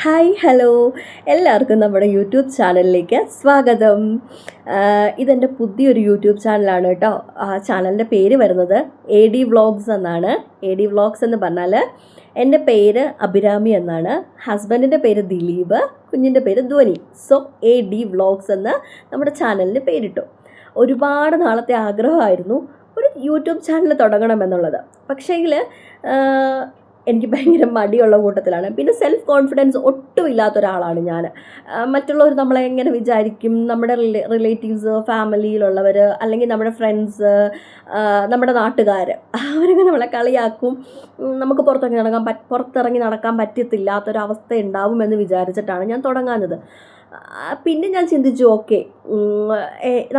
Hi hello എല്ലാവർക്കും നമ്മുടെ YouTube ചാനലിലേക്ക് സ്വാഗതം. ഇതെൻ്റെ പുതിയൊരു യൂട്യൂബ് ചാനലാണ് കേട്ടോ. ആ ചാനലിൻ്റെ പേര് വരുന്നത് എ ഡി വ്ളോഗ്സ് എന്നാണ്. എ ഡി വ്ളോഗ്സ് എന്ന് പറഞ്ഞാൽ എൻ്റെ പേര് അഭിരാമി എന്നാണ്, ഹസ്ബൻഡിൻ്റെ പേര് ദിലീപ്, കുഞ്ഞിൻ്റെ പേര് ധ്വനി. സോ എ ഡി വ്ളോഗ്സ് എന്ന് നമ്മുടെ ചാനലിന് പേരിട്ടു. ഒരുപാട് നാളത്തെ ആഗ്രഹമായിരുന്നു ഒരു യൂട്യൂബ് ചാനൽ തുടങ്ങണമെന്നുള്ളത്. പക്ഷേങ്കിൽ എനിക്ക് ഭയങ്കര മടിയുള്ള കൂട്ടത്തിലാണ്. പിന്നെ സെൽഫ് കോൺഫിഡൻസ് ഒട്ടും ഇല്ലാത്ത ഒരാളാണ് ഞാൻ. മറ്റുള്ളവർ നമ്മളെ എങ്ങനെ വിചാരിക്കും, നമ്മുടെ റിലേറ്റീവ്സ്, ഫാമിലിയിലുള്ളവർ, അല്ലെങ്കിൽ നമ്മുടെ ഫ്രണ്ട്സ്, നമ്മുടെ നാട്ടുകാർ, അവരൊക്കെ നമ്മളെ കളിയാക്കും. നമുക്ക് പുറത്തിറങ്ങി നടക്കാൻ പറ്റത്തില്ലാത്തൊരവസ്ഥ ഉണ്ടാവുമെന്ന് വിചാരിച്ചിട്ടാണ് ഞാൻ തുടങ്ങാഞ്ഞത്. പിന്നെ ഞാൻ ചിന്തിച്ചു, ഓക്കെ,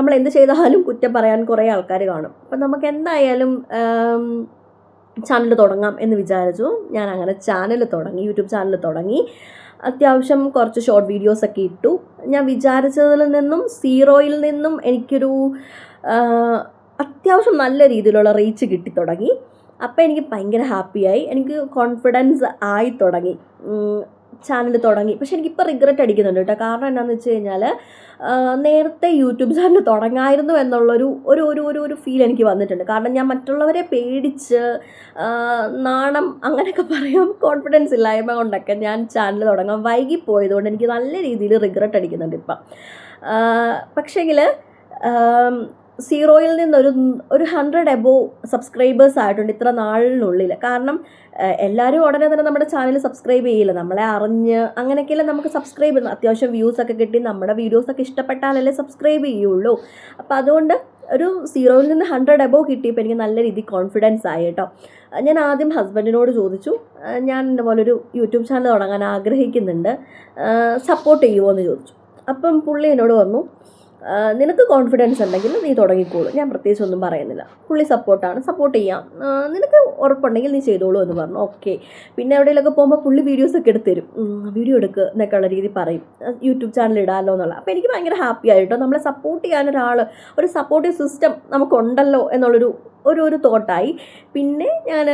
നമ്മൾ എന്ത് ചെയ്താലും കുറ്റം പറയാൻ കുറേ ആൾക്കാർ കാണും. അപ്പം നമുക്ക് എന്തായാലും ചാനൽ തുടങ്ങാം എന്ന് വിചാരിച്ചു. ഞാൻ അങ്ങനെ യൂട്യൂബ് ചാനൽ തുടങ്ങി. അത്യാവശ്യം കുറച്ച് ഷോർട്ട് വീഡിയോസൊക്കെ ഇട്ടു. ഞാൻ വിചാരിച്ചതിൽ നിന്നും സീറോയിൽ നിന്നും എനിക്കൊരു അത്യാവശ്യം നല്ല രീതിയിലുള്ള റീച്ച് കിട്ടി തുടങ്ങി. അപ്പോൾ എനിക്ക് ഭയങ്കര ഹാപ്പിയായി, എനിക്ക് കോൺഫിഡൻസ് ആയി തുടങ്ങി, ചാനൽ തുടങ്ങി. പക്ഷെ എനിക്കിപ്പോൾ റിഗ്രറ്റ് അടിക്കുന്നുണ്ട് കേട്ടോ. കാരണം എന്താണെന്ന് വെച്ച് കഴിഞ്ഞാൽ നേരത്തെ യൂട്യൂബ് ചാനൽ തുടങ്ങായിരുന്നു എന്നുള്ളൊരു ഒരു ഒരു ഒരു ഒരു ഫീൽ എനിക്ക് വന്നിട്ടുണ്ട്. കാരണം ഞാൻ മറ്റുള്ളവരെ പേടിച്ച് നാണം അങ്ങനെയൊക്കെ പറയാം, കോൺഫിഡൻസ് ഇല്ലായ്മ കൊണ്ടൊക്കെ ഞാൻ ചാനൽ തുടങ്ങാൻ വൈകിപ്പോയതുകൊണ്ട് എനിക്ക് നല്ല രീതിയിൽ റിഗ്രറ്റ് അടിക്കുന്നുണ്ട് ഇപ്പം. പക്ഷേങ്കിൽ സീറോയിൽ നിന്നൊരു 100 എബോവ് സബ്സ്ക്രൈബേഴ്സ് ആയിട്ടുണ്ട് ഇത്ര നാളിനുള്ളിൽ. കാരണം എല്ലാവരും ഉടനെ തന്നെ നമ്മുടെ ചാനൽ സബ്സ്ക്രൈബ് ചെയ്യില്ല, നമ്മളെ അറിഞ്ഞ് അങ്ങനെയൊക്കെയല്ലേ നമുക്ക് സബ്സ്ക്രൈബ് ചെയ്യുന്നു. അത്യാവശ്യം വ്യൂസൊക്കെ കിട്ടി നമ്മുടെ വീഡിയോസൊക്കെ ഇഷ്ടപ്പെട്ടാലല്ലേ സബ്സ്ക്രൈബ് ചെയ്യുള്ളൂ. അപ്പോൾ അതുകൊണ്ട് ഒരു സീറോയിൽ നിന്ന് 100 എബോവ് കിട്ടിയപ്പോൾ എനിക്ക് നല്ല രീതിയിൽ കോൺഫിഡൻസ് ആയി കേട്ടോ. ഞാൻ ആദ്യം ഹസ്ബൻഡിനോട് ചോദിച്ചു, ഞാൻ ഇതുപോലൊരു യൂട്യൂബ് ചാനൽ തുടങ്ങാൻ ആഗ്രഹിക്കുന്നുണ്ട്, സപ്പോർട്ട് ചെയ്യുമോ എന്ന് ചോദിച്ചു. അപ്പം പുള്ളി എന്നോട് പറഞ്ഞു, നിനക്ക് കോൺഫിഡൻസ് ഉണ്ടെങ്കിൽ നീ തുടങ്ങിക്കോളൂ, ഞാൻ പ്രത്യേകിച്ച് ഒന്നും പറയുന്നില്ല, പുള്ളി സപ്പോർട്ട് ചെയ്യാം, നിനക്ക് ഉറപ്പുണ്ടെങ്കിൽ നീ ചെയ്തോളൂ എന്ന് പറഞ്ഞു. ഓക്കെ. പിന്നെ എവിടെയെങ്കിലൊക്കെ പോകുമ്പോൾ പുള്ളി വീഡിയോസൊക്കെ എടുത്ത് തരും, വീഡിയോ എടുക്കുക എന്നൊക്കെയുള്ള രീതി പറയും, യൂട്യൂബ് ചാനൽ ഇടാമല്ലോ എന്നുള്ള. അപ്പോൾ എനിക്ക് ഭയങ്കര ഹാപ്പി ആയിട്ടോ. നമ്മളെ സപ്പോർട്ട് ചെയ്യാനൊരാൾ, ഒരു സപ്പോർട്ടീവ് സിസ്റ്റം നമുക്കുണ്ടല്ലോ എന്നുള്ളൊരു ഒരു തോട്ടായി. പിന്നെ ഞാൻ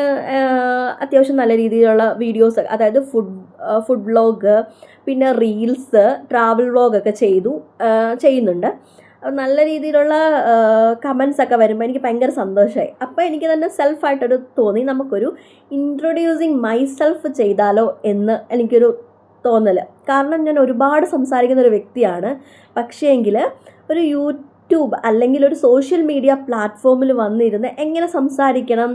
അത്യാവശ്യം നല്ല രീതിയിലുള്ള വീഡിയോസ്, അതായത് ഫുഡ് വ്ളോഗ്, പിന്നെ റീൽസ്, ട്രാവൽ വ്ളോഗൊക്കെ ചെയ്യുന്നുണ്ട്. നല്ല രീതിയിലുള്ള കമൻസ് ഒക്കെ വരുമ്പോൾ എനിക്ക് ഭയങ്കര സന്തോഷമായി. അപ്പോൾ എനിക്ക് തന്നെ സെൽഫായിട്ടൊരു തോന്നി, നമുക്കൊരു ഇൻട്രൊഡ്യൂസിങ് മൈസെൽഫ് ചെയ്താലോ എന്ന് എനിക്കൊരു തോന്നൽ. കാരണം ഞാൻ ഒരുപാട് സംസാരിക്കുന്നൊരു വ്യക്തിയാണ്. പക്ഷേങ്കിൽ ഒരു യൂട്യൂബ് അല്ലെങ്കിൽ ഒരു സോഷ്യൽ മീഡിയ പ്ലാറ്റ്ഫോമിൽ വന്നിരുന്ന് എങ്ങനെ സംസാരിക്കണം,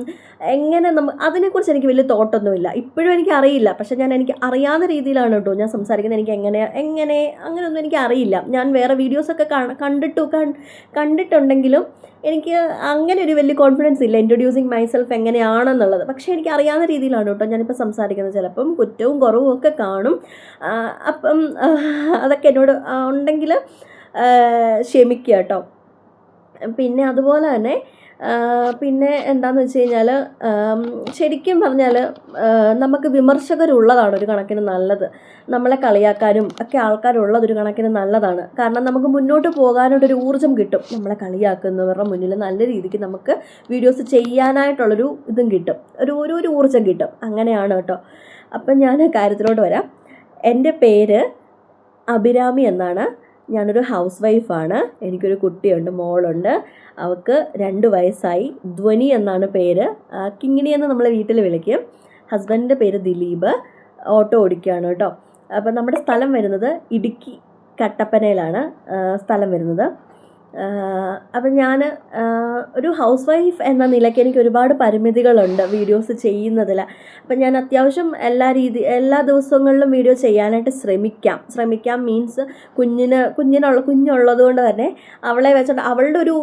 എങ്ങനെ അതിനെക്കുറിച്ച് എനിക്ക് വലിയ തോട്ടൊന്നുമില്ല. ഇപ്പോഴും എനിക്കറിയില്ല. പക്ഷേ എനിക്ക് അറിയാവുന്ന രീതിയിലാണ് കേട്ടോ ഞാൻ സംസാരിക്കുന്നത്. എനിക്ക് അങ്ങനെയൊന്നും എനിക്ക് അറിയില്ല. ഞാൻ വേറെ വീഡിയോസൊക്കെ കണ്ടിട്ടുണ്ടെങ്കിലും എനിക്ക് അങ്ങനെ ഒരു വലിയ കോൺഫിഡൻസ് ഇല്ല ഇൻട്രൊഡ്യൂസിങ് മൈസെൽഫ് എങ്ങനെയാണെന്നുള്ളത്. പക്ഷേ എനിക്ക് അറിയാവുന്ന രീതിയിലാണ് കേട്ടോ ഞാനിപ്പോൾ സംസാരിക്കുന്നത്. ചിലപ്പം കുറ്റവും കുറവും ഒക്കെ കാണും. അപ്പം അതൊക്കെ എന്നോട് ഉണ്ടെങ്കിൽ ക്ഷമിക്കുക കേട്ടോ. പിന്നെ അതുപോലെ തന്നെ പിന്നെ എന്താണെന്ന് വെച്ച് കഴിഞ്ഞാൽ, ശരിക്കും പറഞ്ഞാൽ നമുക്ക് വിമർശകരുള്ളതാണ് ഒരു കണക്കിന് നല്ലത്. നമ്മളെ കളിയാക്കാനും ഒക്കെ ആൾക്കാരുള്ളതൊരു കണക്കിന് നല്ലതാണ്. കാരണം നമുക്ക് മുന്നോട്ട് പോകാനായിട്ടൊരു ഊർജ്ജം കിട്ടും. നമ്മളെ കളിയാക്കുന്നവരുടെ മുന്നിൽ നല്ല രീതിക്ക് നമുക്ക് വീഡിയോസ് ചെയ്യാനായിട്ടുള്ളൊരു ഇതും കിട്ടും, ഒരു ഊർജ്ജം കിട്ടും. അങ്ങനെയാണ് കേട്ടോ. അപ്പം ഞാൻ കാര്യത്തിലോട്ട് വരാം. എൻ്റെ പേര് അഭിരാമി എന്നാണ്. ഞാനൊരു ഹൗസ് വൈഫാണ്. എനിക്കൊരു കുട്ടിയുണ്ട്, മോളുണ്ട്. അവൾക്ക് 2 വയസ്സായി. ധ്വനി എന്നാണ് പേര്. കിങ്ങിണി എന്ന് നമ്മളെ വീട്ടിൽ വിളിക്കും. ഹസ്ബൻഡിൻ്റെ പേര് ദിലീപ്. ഓട്ടോ ഓടിക്കുകയാണ് കേട്ടോ. അപ്പം നമ്മുടെ സ്ഥലം വരുന്നത് ഇടുക്കി കട്ടപ്പനയിലാണ് സ്ഥലം വരുന്നത്. അപ്പം ഞാൻ ഒരു ഹൗസ് വൈഫ് എന്ന നിലയ്ക്ക് എനിക്ക് ഒരുപാട് പരിമിതികളുണ്ട് വീഡിയോസ് ചെയ്യുന്നതിൽ. അപ്പം ഞാൻ അത്യാവശ്യം എല്ലാ ദിവസങ്ങളിലും വീഡിയോ ചെയ്യാനായിട്ട് ശ്രമിക്കാം മീൻസ് കുഞ്ഞുള്ളത് കൊണ്ട് തന്നെ അവളെ വെച്ചിട്ട് അവളുടെ ഒരു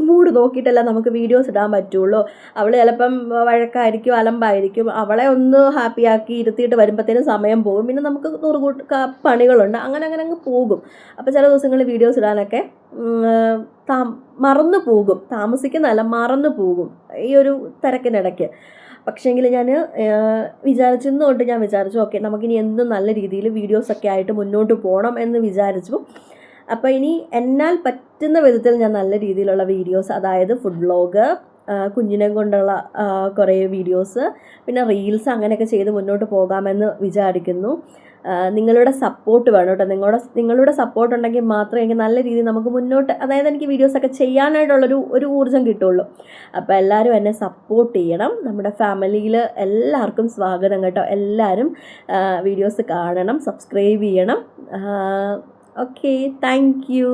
മൂഡ് നോക്കിയിട്ടല്ല നമുക്ക് വീഡിയോസ് ഇടാൻ പറ്റുള്ളൂ. അവൾ ചിലപ്പം വഴക്കായിരിക്കും, അലമ്പായിരിക്കും. അവളെ ഒന്ന് ഹാപ്പിയാക്കി ഇരുത്തിയിട്ട് വരുമ്പോഴത്തേനും സമയം പോകും. പിന്നെ നമുക്ക് 100 പണികളുണ്ട്. അങ്ങനെ അങ്ങ് പോകും. അപ്പോൾ ചില ദിവസങ്ങളിൽ വീഡിയോസ് ഇടാനൊക്കെ മറന്നു പോകും ഈ ഒരു തിരക്കിനിടയ്ക്ക്. പക്ഷേങ്കിൽ ഞാൻ വിചാരിച്ചു, ഓക്കെ, നമുക്കിനി എന്തും നല്ല രീതിയിൽ വീഡിയോസൊക്കെ ആയിട്ട് മുന്നോട്ട് പോകണം എന്ന് വിചാരിച്ചു. അപ്പോൾ ഇനി എന്നാൽ പറ്റുന്ന വിധത്തിൽ ഞാൻ നല്ല രീതിയിലുള്ള വീഡിയോസ്, അതായത് ഫുഡ് വ്ളോഗ്, കുഞ്ഞിനെ കൊണ്ടുള്ള കുറേ വീഡിയോസ്, പിന്നെ റീൽസ് അങ്ങനെയൊക്കെ ചെയ്ത് മുന്നോട്ട് പോകാമെന്ന് വിചാരിക്കുന്നു. നിങ്ങളുടെ സപ്പോർട്ട് വേണം കേട്ടോ. നിങ്ങളുടെ സപ്പോർട്ട് ഉണ്ടെങ്കിൽ മാത്രമേ എനിക്ക് നല്ല രീതിയിൽ നമുക്ക് മുന്നോട്ട്, അതായത് എനിക്ക് വീഡിയോസൊക്കെ ചെയ്യാനായിട്ടുള്ളൊരു ഊർജ്ജം കിട്ടുള്ളൂ. അപ്പോൾ എല്ലാവരും എന്നെ സപ്പോർട്ട് ചെയ്യണം. നമ്മുടെ ഫാമിലിയിൽ എല്ലാവർക്കും സ്വാഗതം കേട്ടോ. എല്ലാവരും വീഡിയോസ് കാണണം, സബ്സ്ക്രൈബ് ചെയ്യണം. Okay, thank you.